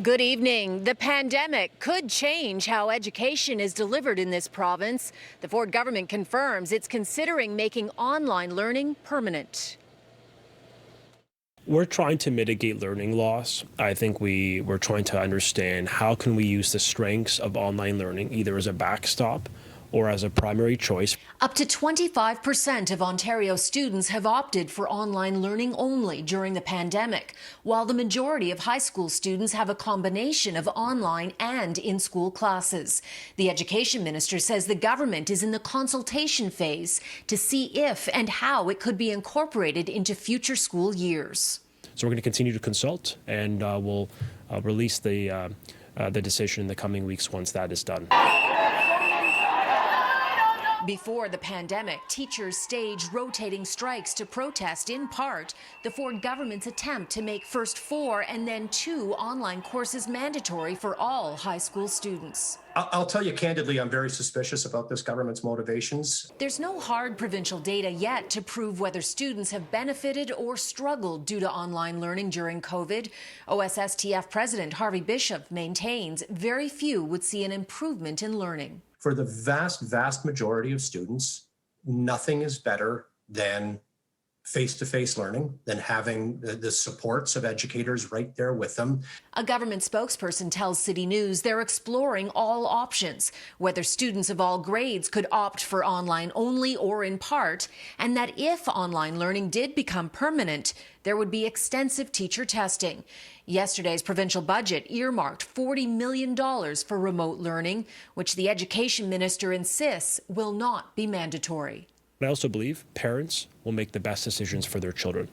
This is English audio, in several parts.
Good evening. The pandemic could change how education is delivered in this province. The Ford government confirms it's considering making online learning permanent. We're trying to mitigate learning loss. I think we're trying to understand how can we use the strengths of online learning either as a backstop or as a primary choice. Up to 25% of Ontario students have opted for online learning only during the pandemic, while the majority of high school students have a combination of online and in-school classes. The education minister says the government is in the consultation phase to see if and how it could be incorporated into future school years. So we're going to continue to consult, and we'll release the decision in the coming weeks once that is done. Before the pandemic, teachers staged rotating strikes to protest, in part, the Ford government's attempt to make first 4 and then 2 online courses mandatory for all high school students. I'll tell you candidly, I'm very suspicious about this government's motivations. There's no hard provincial data yet to prove whether students have benefited or struggled due to online learning during COVID. OSSTF President Harvey Bishop maintains very few would see an improvement in learning. For the vast majority of students, nothing is better than face-to-face learning, than having the supports of educators right there with them. A government spokesperson tells CityNews they're exploring all options, whether students of all grades could opt for online only or in part, and that if online learning did become permanent, there would be extensive teacher testing. Yesterday's provincial budget earmarked $40 million for remote learning, which the education minister insists will not be mandatory. I also believe parents will make the best decisions for their children.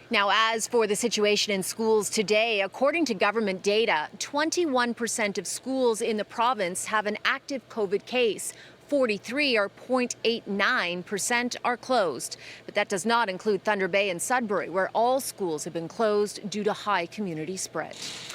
Now, as for the situation in schools today, according to government data, 21% of schools in the province have an active COVID case. 43 or 0.89% are closed. But that does not include Thunder Bay and Sudbury, where all schools have been closed due to high community spread.